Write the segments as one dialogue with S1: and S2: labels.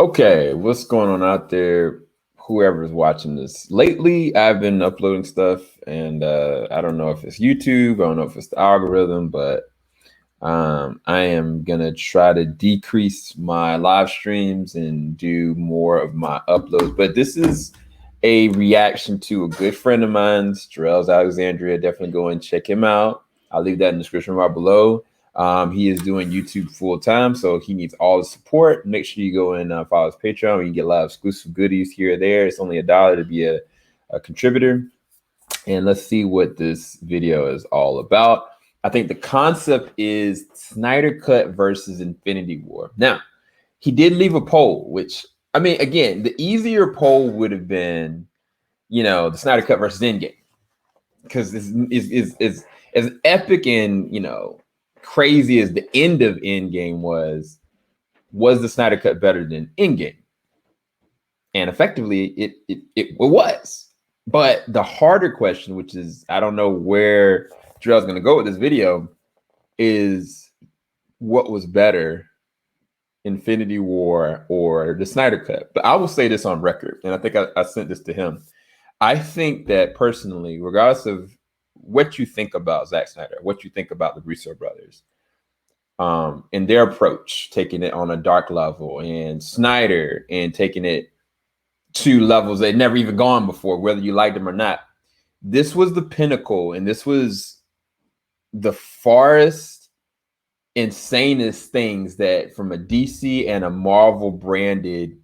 S1: Okay, what's going on out there? Whoever's watching this. Lately, I've been uploading stuff, and I don't know if it's YouTube, I don't know if it's the algorithm, but I am gonna try to decrease my live streams and do more of my uploads. But this is a reaction to a good friend of mine's, Jor-Els Alexandria. Definitely go and check him out. I'll leave that in the description right below. He is doing YouTube full time, so he needs all the support. Make sure you go and follow his Patreon. You can get a lot of exclusive goodies here or there. It's only $1 to be a contributor. And let's see what this video is all about. I think the concept is Snyder Cut versus Infinity War. Now, he did leave a poll, which, I mean, again, the easier poll would have been, the Snyder Cut versus Endgame. Because this is as epic and, crazy as the end of Endgame was the Snyder Cut better than Endgame? And effectively, it was. But the harder question, which is, I don't know where Jor-Els going to go with this video, is what was better, Infinity War or the Snyder Cut? But I will say this on record, and I think I sent this to him. I think that personally, regardless of what you think about Zack Snyder, what you think about the Russo brothers, and their approach, taking it on a dark level, and Snyder and taking it to levels they'd never even gone before, whether you liked them or not. This was the pinnacle, and this was the farthest, insanest things that from a DC and a Marvel branded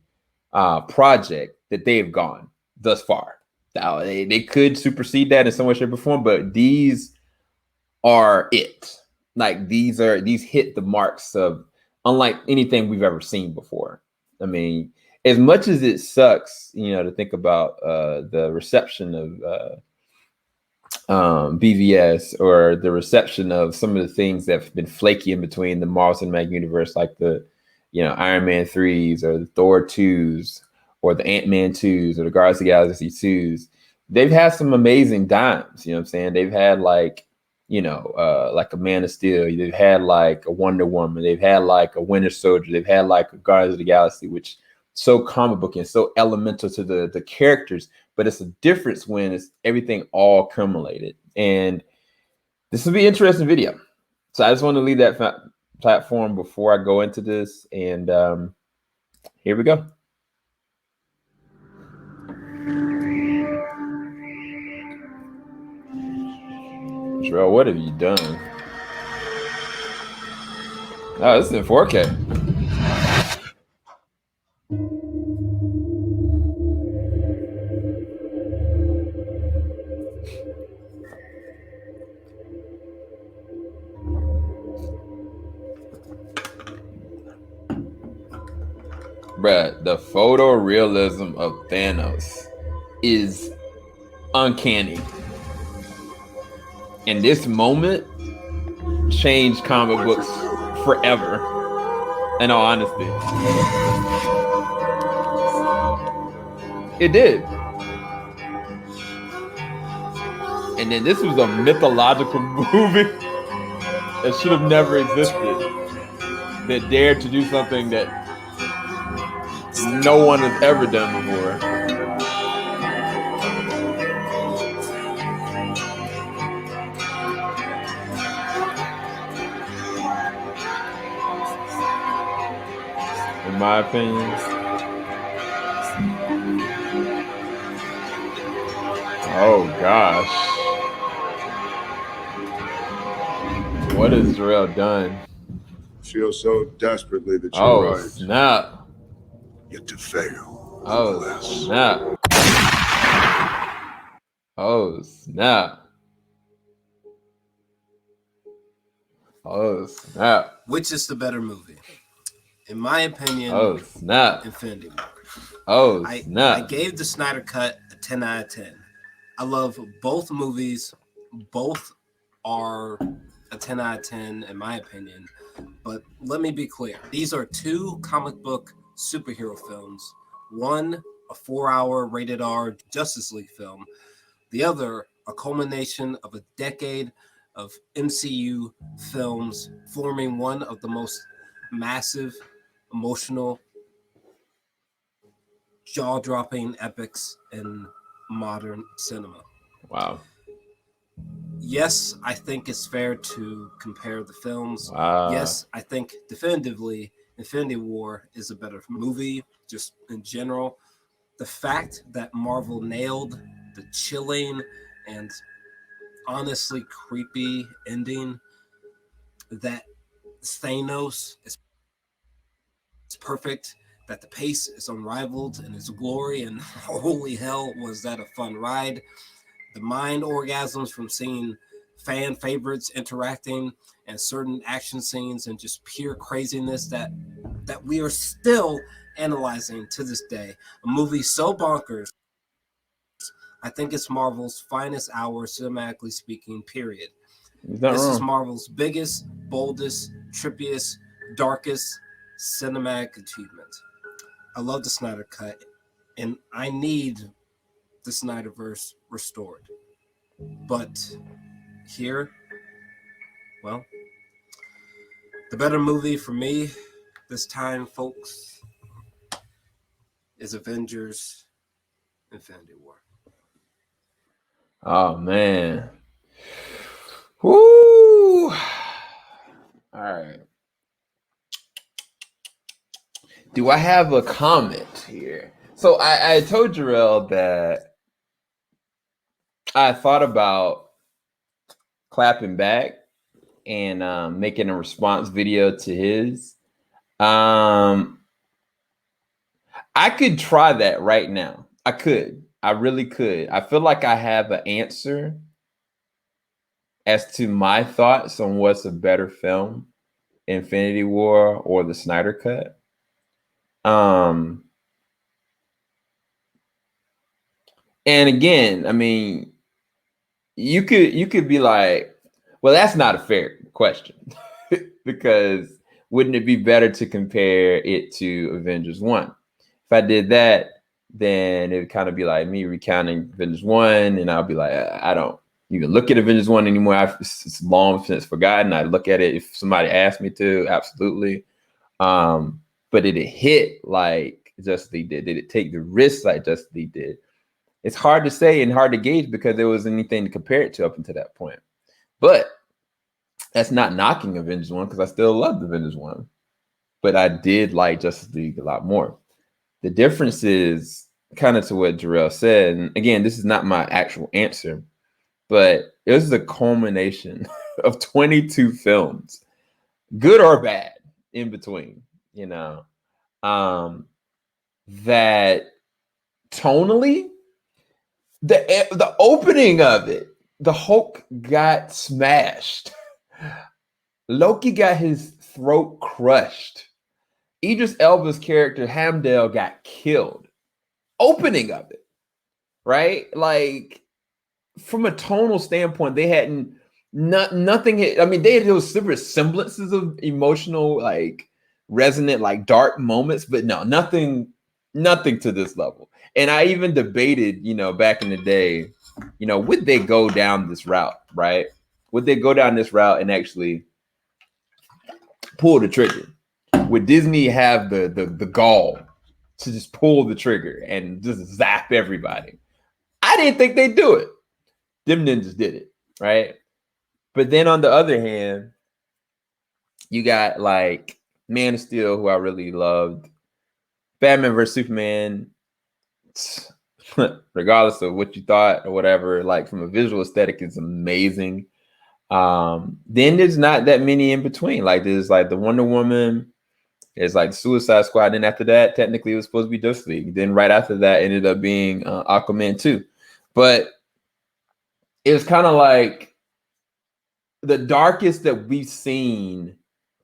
S1: project that they've gone thus far. Now, they could supersede that in some way, shape, or form, but these are it. Like these hit the marks of unlike anything we've ever seen before. I mean, as much as it sucks, to think about the reception of BVS, or the reception of some of the things that have been flaky in between the Marvel Cinematic Universe, like the Iron Man 3s or the Thor 2s or the Ant-Man 2s or the Guardians of the Galaxy 2s. They've had some amazing dimes. You know what I'm saying? They've had like a Man of Steel. They've had like a Wonder Woman. They've had like a Winter Soldier. They've had like a Guardians of the Galaxy, which so comic book and so elemental to the characters. But it's a difference when it's everything all accumulated. And this will be an interesting video. So I just want to leave that platform before I go into this. And here we go. Jor, what have you done? Oh, this is in 4K. Bruh, the photorealism of Thanos is uncanny. And this moment changed comic books forever, in all honesty. It did. And then this was a mythological movie that should have never existed, that dared to do something that no one has ever done before. In my opinion. Oh gosh. What has Jor-El done?
S2: Feel so desperately that you're right.
S1: Snap.
S2: Yet to fail.
S1: Oh snap. Oh snap. Oh snap.
S3: Which is the better movie? In my opinion,
S1: oh snap.
S3: Infinity War.
S1: Oh snap.
S3: I gave the Snyder Cut a 10 out of 10. I love both movies. Both are a 10 out of 10 in my opinion. But let me be clear. These are two comic book superhero films. One, a 4-hour rated R Justice League film. The other, a culmination of a decade of MCU films, forming one of the most massive, emotional, jaw-dropping epics in modern cinema.
S1: Wow.
S3: Yes, I think it's fair to compare the films.
S1: Wow.
S3: Yes, I think definitively Infinity War is a better movie, just in general. The fact that Marvel nailed the chilling and honestly creepy ending, that Thanos is perfect, that the pace is unrivaled in its glory, and holy hell, was that a fun ride. The mind orgasms from seeing fan favorites interacting and certain action scenes and just pure craziness that we are still analyzing to this day. A movie so bonkers, I think it's Marvel's finest hour, cinematically speaking, period. This is Marvel's biggest, boldest, trippiest, darkest cinematic achievement. I love the Snyder Cut, and I need the Snyderverse restored. But here, well, the better movie for me this time, folks, is Avengers Infinity War.
S1: Oh, man. Woo! All right. Do I have a comment here? So I told Jor-El that I thought about clapping back and making a response video to his. I could try that right now. I could. I really could. I feel like I have an answer as to my thoughts on what's a better film, Infinity War or the Snyder Cut. And again, I mean, you could be like, well, that's not a fair question because wouldn't it be better to compare it to Avengers 1? If I did that, then it would kind of be like me recounting Avengers 1, and I'll be like, I don't even look at Avengers 1 anymore. It's long since forgotten. I look at it if somebody asked me to, absolutely. But did it hit like Justice League did? Did it take the risk like Justice League did? It's hard to say and hard to gauge because there was anything to compare it to up until that point. But that's not knocking Avengers 1 because I still loved Avengers 1. But I did like Justice League a lot more. The difference is kind of to what Jor-El said. And again, this is not my actual answer, but it was the culmination of 22 films, good or bad, in between, you know, that tonally, the opening of it, the Hulk got smashed. Loki got his throat crushed. Idris Elba's character Hamdell got killed. Opening of it, right? Like from a tonal standpoint, they hadn't nothing. I mean, they had those super semblances of emotional, like resonant, like dark moments, but no, nothing to this level. And I even debated, you know, back in the day, you know, would they go down this route, right? Would they go down this route and actually pull the trigger? Would Disney have the gall to just pull the trigger and just zap everybody? I didn't think they'd do it. Them ninjas did it, right? But then on the other hand, you got like Man of Steel, who I really loved. Batman vs. Superman, regardless of what you thought or whatever, like from a visual aesthetic, is amazing. Then there's not that many in between. Like there's like the Wonder Woman, there's like Suicide Squad. Then after that, technically it was supposed to be Justice League. Then right after that ended up being Aquaman 2. But it was kind of like the darkest that we've seen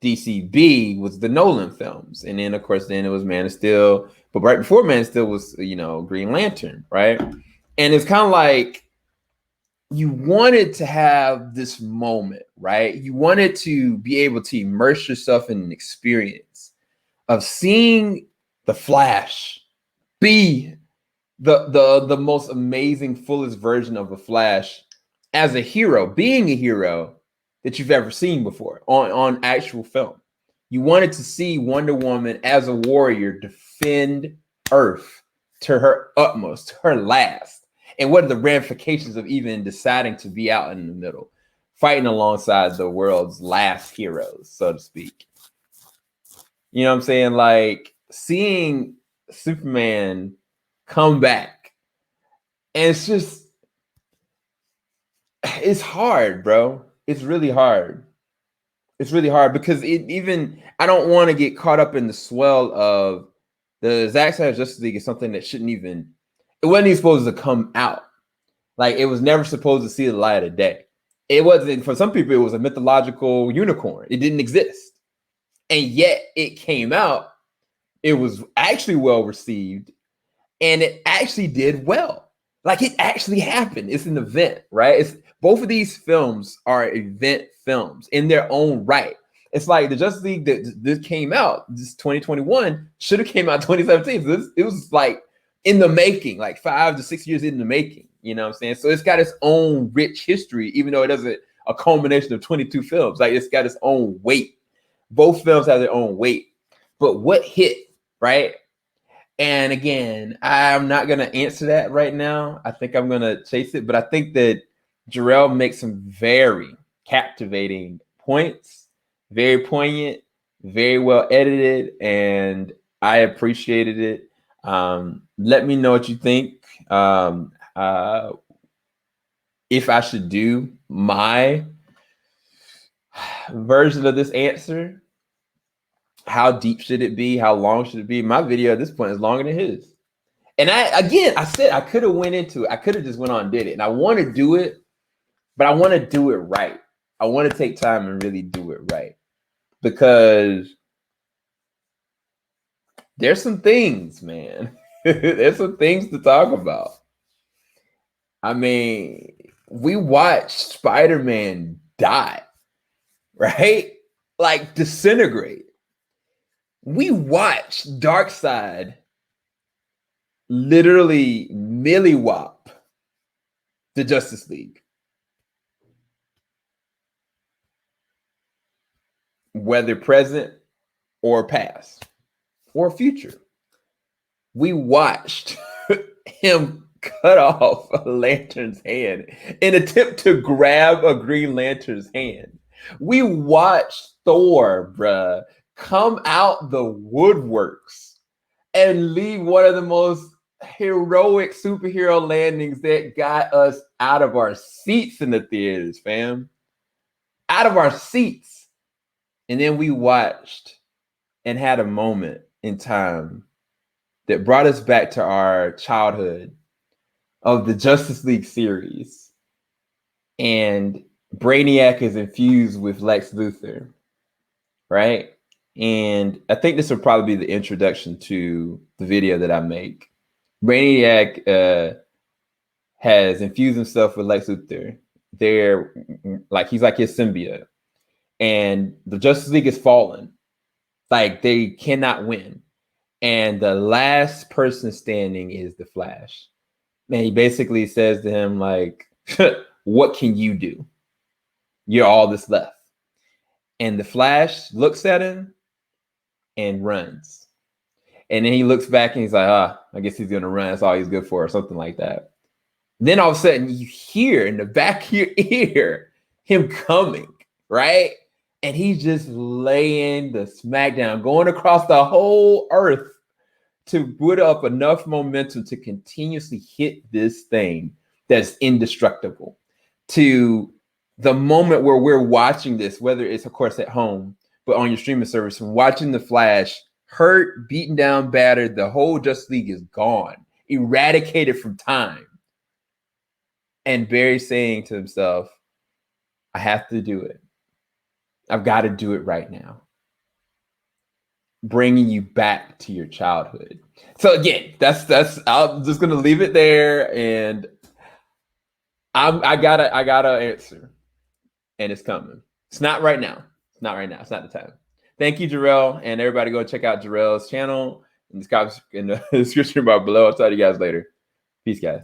S1: DCB was the Nolan films. And then, of course, then it was Man of Steel. But right before Man of Steel was, you know, Green Lantern, right? And it's kind of like you wanted to have this moment, right? You wanted to be able to immerse yourself in an experience of seeing the Flash be the most amazing, fullest version of the Flash as a hero, being a hero that you've ever seen before on actual film. You wanted to see Wonder Woman as a warrior defend Earth to her utmost, to her last. And what are the ramifications of even deciding to be out in the middle, fighting alongside the world's last heroes, so to speak? You know what I'm saying? Like, seeing Superman come back, and it's hard, bro. It's really hard. It's really hard because I don't want to get caught up in the swell of the Zack Snyder Justice League is something that it wasn't even supposed to come out. Like, it was never supposed to see the light of day. It wasn't, for some people, it was a mythological unicorn. It didn't exist. And yet it came out. It was actually well received, and it actually did well. Like, it actually happened. It's an event, right? Both of these films are event films in their own right. It's like the Justice League that this came out, this 2021, should have came out 2017. It was like in the making, like 5 to 6 years in the making. You know what I'm saying? So it's got its own rich history, even though it doesn't a culmination of 22 films. Like, it's got its own weight. Both films have their own weight. But what hit, right? And again, I'm not going to answer that right now. I think I'm going to chase it. But I think that Jor-El makes some very captivating points, very poignant, very well edited, and I appreciated it. Let me know what you think. If I should do my version of this answer, how deep should it be? How long should it be? My video at this point is longer than his. And I said I could have went into it. I could have just went on and did it. And I want to do it, but I want to do it right. I want to take time and really do it right. Because there's some things, man. There's some things to talk about. I mean, we watched Spider-Man die, right? Like, disintegrate. We watched Darkseid literally millywop the Justice League. Whether present or past or future. We watched him cut off a Lantern's hand in an attempt to grab a Green Lantern's hand. We watched Thor, bruh, come out the woodworks and leave one of the most heroic superhero landings that got us out of our seats in the theaters, fam. Out of our seats. And then we watched and had a moment in time that brought us back to our childhood of the Justice League series. And Brainiac is infused with Lex Luthor, right? And I think this will probably be the introduction to the video that I make. Brainiac has infused himself with Lex Luthor. He's like his symbiote. And the Justice League is fallen. Like, they cannot win. And the last person standing is the Flash. And he basically says to him, like, what can you do? You're all that's left. And the Flash looks at him and runs. And then he looks back and he's like, I guess he's going to run. That's all he's good for, or something like that. Then all of a sudden you hear in the back of your ear him coming, right? And he's just laying the smackdown, going across the whole earth to put up enough momentum to continuously hit this thing that's indestructible. To the moment where we're watching this, whether it's, of course, at home, but on your streaming service, and watching the Flash hurt, beaten down, battered, the whole Justice League is gone, eradicated from time. And Barry saying to himself, I have to do it. I've got to do it right now. Bringing you back to your childhood. So again, that's I'm just gonna leave it there, and I gotta answer, and it's coming. It's not right now. It's not right now. It's not the time. Thank you, Jor-El, and everybody go check out Jor-El's channel in the description bar below. I'll talk to you guys later. Peace, guys.